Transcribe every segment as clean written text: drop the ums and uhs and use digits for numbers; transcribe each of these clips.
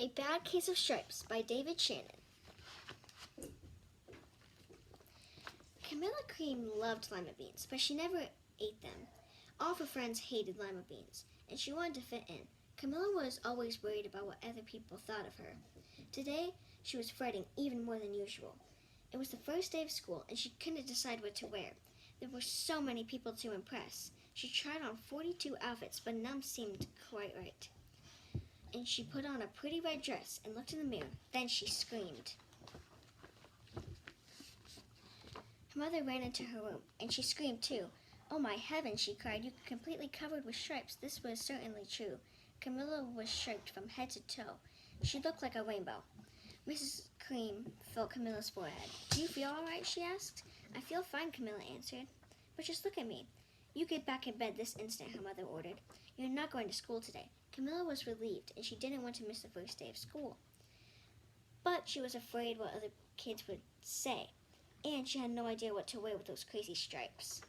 A Bad Case of Stripes by David Shannon. Camilla Cream loved lima beans, but she never ate them. All of her friends hated lima beans, and she wanted to fit in. Camilla was always worried about what other people thought of her. Today, she was fretting even more than usual. It was the first day of school, and she couldn't decide what to wear. There were so many people to impress. She tried on 42 outfits, but none seemed quite right. And she put on a pretty red dress and looked in the mirror. Then she screamed. Her mother ran into her room, and she screamed too. "Oh my heavens," she cried, "you're completely covered with stripes." This was certainly true. Camilla was striped from head to toe. She looked like a rainbow. Mrs. Cream felt Camilla's forehead. "Do you feel all right?" she asked. "I feel fine," Camilla answered. "But just look at me." "You get back in bed this instant," her mother ordered. "You're not going to school today." Camilla was relieved, and she didn't want to miss the first day of school. But she was afraid what other kids would say, and she had no idea what to wear with those crazy stripes.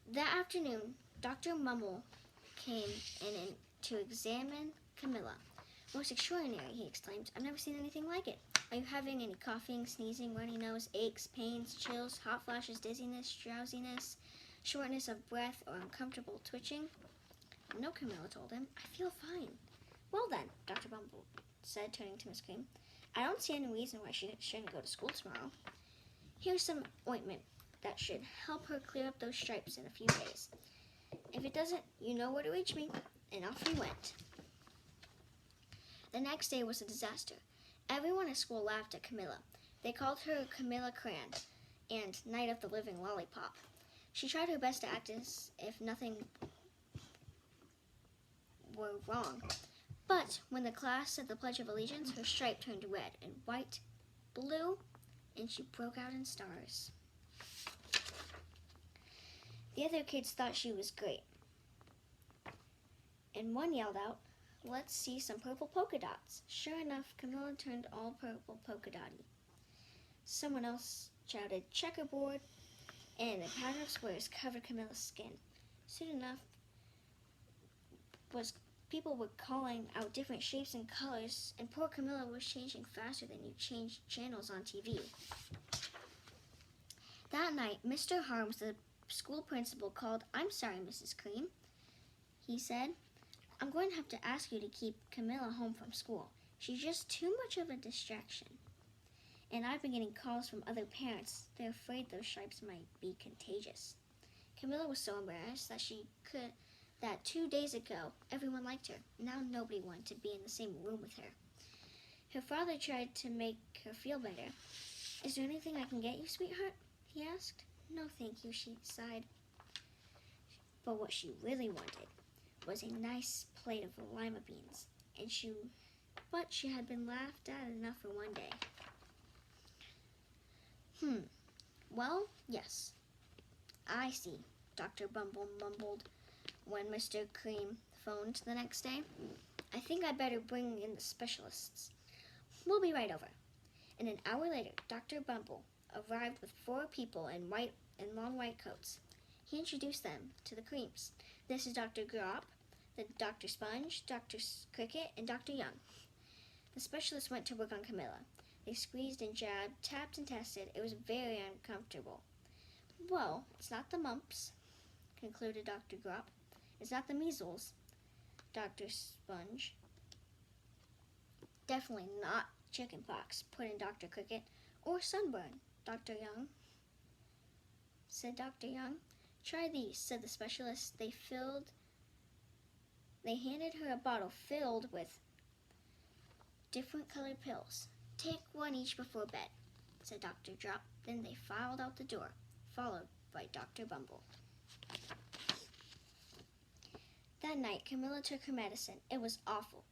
That afternoon, Dr. Mummel came in to examine Camilla. "Most extraordinary," he exclaimed. "I've never seen anything like it. Are you having any coughing, sneezing, runny nose, aches, pains, chills, hot flashes, dizziness, drowsiness, shortness of breath, or uncomfortable twitching?" "No," Camilla told him. "I feel fine." "Well then," Dr. Bumble said, turning to Miss Cream, "I don't see any reason why she shouldn't go to school tomorrow. Here's some ointment that should help her clear up those stripes in a few days. If it doesn't, you know where to reach me." And off he went. The next day was a disaster. Everyone at school laughed at Camilla. They called her Camilla Cran and Night of the Living Lollipop. She tried her best to act as if nothing were wrong. But when the class said the Pledge of Allegiance, her stripe turned red and white, blue, and she broke out in stars. The other kids thought she was great, and one yelled out, "Let's see some purple polka dots." Sure enough, Camilla turned all purple polka dotty. Someone else shouted checkerboard, and a pattern of squares covered Camilla's skin. Soon enough, people were calling out different shapes and colors, and poor Camilla was changing faster than you changed channels on TV. That night, Mr. Harms, the school principal, called. "I'm sorry, Mrs. Cream," he said. "I'm going to have to ask you to keep Camilla home from school. She's just too much of a distraction. And I've been getting calls from other parents. They're afraid those stripes might be contagious." Camilla was so embarrassed that 2 days ago, everyone liked her. Now nobody wanted to be in the same room with her. Her father tried to make her feel better. "Is there anything I can get you, sweetheart?" he asked. "No, thank you," she sighed. But what she really wanted was a nice plate of lima beans, but she had been laughed at enough for one day. Well, yes, I see," Dr. Bumble mumbled when Mr. Cream phoned the next day. "I think I'd better bring in the specialists. We'll be right over." And an hour later, Dr. Bumble arrived with 4 people in long white coats. He introduced them to the Creams. "This is Dr. Grop, Dr. Sponge, Dr. Cricket, and Dr. Young." The specialists went to work on Camilla. They squeezed and jabbed, tapped and tested. It was very uncomfortable. "Well, it's not the mumps," concluded Dr. Grop. "It's not the measles, Dr. Sponge." "Definitely not chicken pox," put in Dr. Cricket. "Or sunburn, Dr. Young," said Dr. Young. "Try these," said the specialist. They handed her a bottle filled with different colored pills. "Take one each before bed," said Dr. Drop. Then they filed out the door, followed by Dr. Bumble. That night, Camilla took her medicine. It was awful.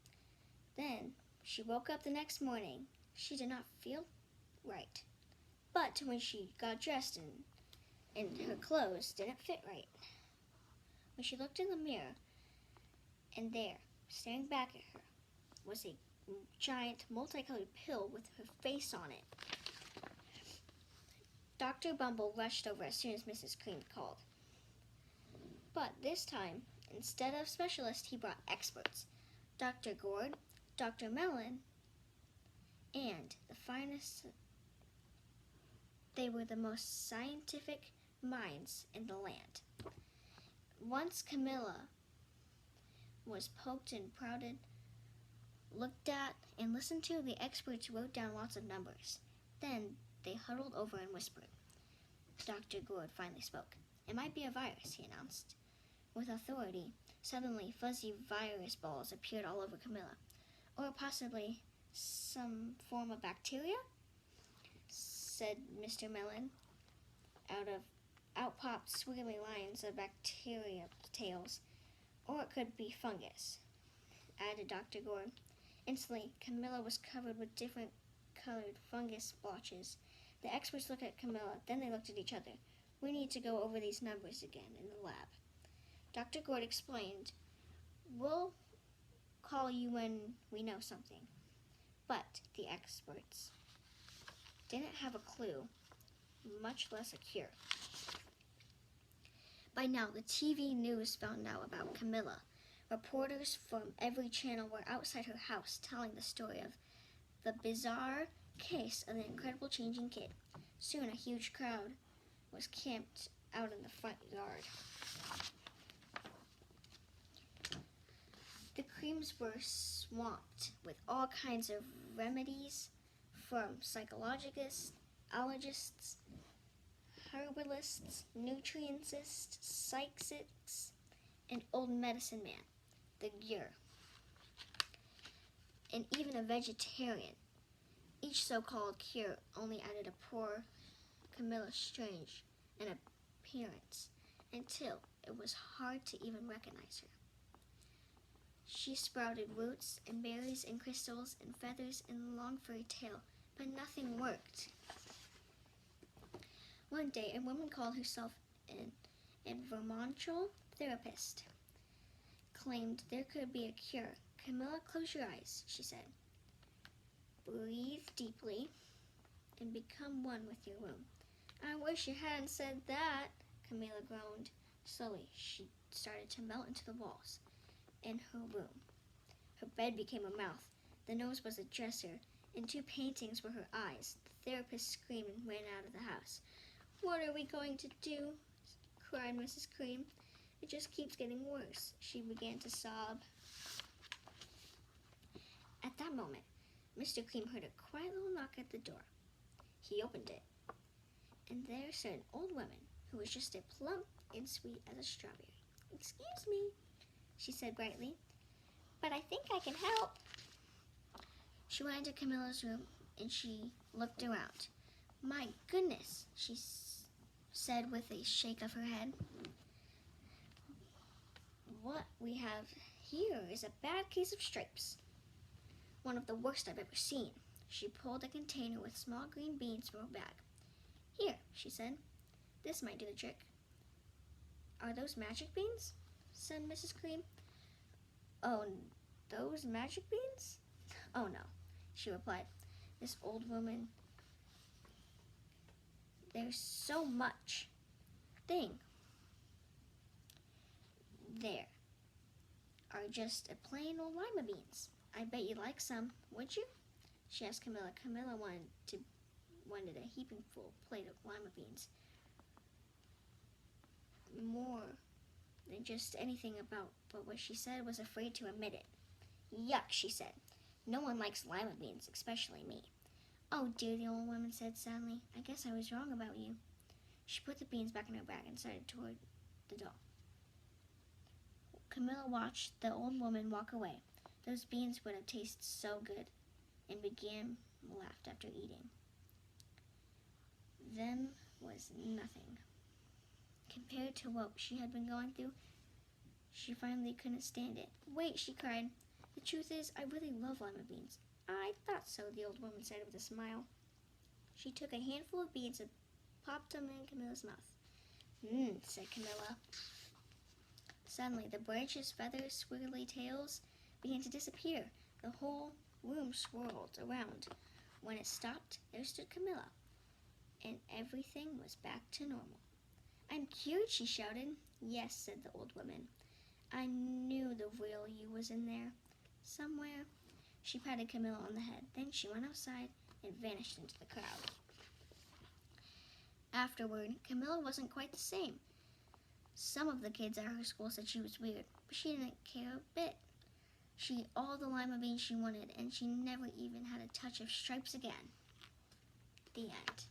Then she woke up the next morning. She did not feel right. But when she got dressed and her clothes didn't fit right. When she looked in the mirror, and there, staring back at her, was a giant multicolored pill with her face on it. Dr. Bumble rushed over as soon as Mrs. Cream called. But this time, instead of specialists, he brought experts. Dr. Gord, Dr. Mellon, and the finest. They were the most scientific minds in the land. Once Camilla was poked and prodded, looked at, and listened to, the experts wrote down lots of numbers. Then they huddled over and whispered. Dr. Gord finally spoke. "It might be a virus," he announced. With authority, suddenly fuzzy virus balls appeared all over Camilla. "Or possibly some form of bacteria?" said Mr. Mellon. Out popped squiggly lines of bacteria tails. "Or it could be fungus," added Dr. Gord. Instantly, Camilla was covered with different colored fungus splotches. The experts looked at Camilla, then they looked at each other. "We need to go over these numbers again in the lab." Dr. Gord explained, "We'll call you when we know something." But the experts didn't have a clue, much less a cure. By now, the TV news found out about Camilla. Reporters from every channel were outside her house telling the story of the bizarre case of the incredible changing kid. Soon, a huge crowd was camped out in the front yard. The Creams were swamped with all kinds of remedies from psychologists, allergists, herbalists, nutrientists, psychics, and old medicine man, the Gure, and even a vegetarian. Each so-called cure only added a poor Camilla strange in appearance until it was hard to even recognize her. She sprouted roots and berries and crystals and feathers and a long furry tail, but nothing worked. One day, a woman called herself an environmental therapist claimed there could be a cure. "Camilla, close your eyes," she said. "Breathe deeply and become one with your room." "I wish you hadn't said that," Camilla groaned. Slowly, she started to melt into the walls in her room. Her bed became a mouth, the nose was a dresser, and 2 paintings were her eyes. The therapist screamed and ran out of the house. "What are we going to do?" cried Mrs. Cream. "It just keeps getting worse." She began to sob. At that moment, Mr. Cream heard a quiet little knock at the door. He opened it, and there stood an old woman who was just as plump and sweet as a strawberry. "Excuse me," she said brightly, "but I think I can help." She went into Camilla's room, and she looked around. "My goodness," she said with a shake of her head. "What we have here is a bad case of stripes. One of the worst I've ever seen." She pulled a container with small green beans from her bag. "Here," she said. "This might do the trick." "Are those magic beans?" said Mrs. Cream. "Oh, those magic beans? Oh, no," she replied. "This old woman, there's so much thing. There are just a plain old lima beans. I bet you'd like some, would you?" she asked Camilla. Camilla wanted a heaping full plate of lima beans. More than just anything about, but what she said was afraid to admit it. "Yuck," she said. "No one likes lima beans, especially me." "Oh dear," the old woman said sadly. "I guess I was wrong about you." She put the beans back in her bag and started toward the door. Camilla watched the old woman walk away. Those beans would have tasted so good, and began laughed after eating. Them was nothing compared to what she had been going through. She finally couldn't stand it. "Wait," she cried. "The truth is, I really love lima beans." "I thought so," the old woman said with a smile. She took a handful of beans and popped them in Camilla's mouth. Said Camilla. Suddenly, the branches, feathers, squiggly tails began to disappear. The whole room swirled around. When it stopped, there stood Camilla, and everything was back to normal. "I'm cured," she shouted. "Yes," said the old woman. "I knew the real you was in there. somewhere. She patted Camilla on the head. Then she went outside and vanished into the crowd. Afterward, Camilla wasn't quite the same. Some of the kids at her school said she was weird, but she didn't care a bit. She ate all the lima beans she wanted, and she never even had a touch of stripes again. The end.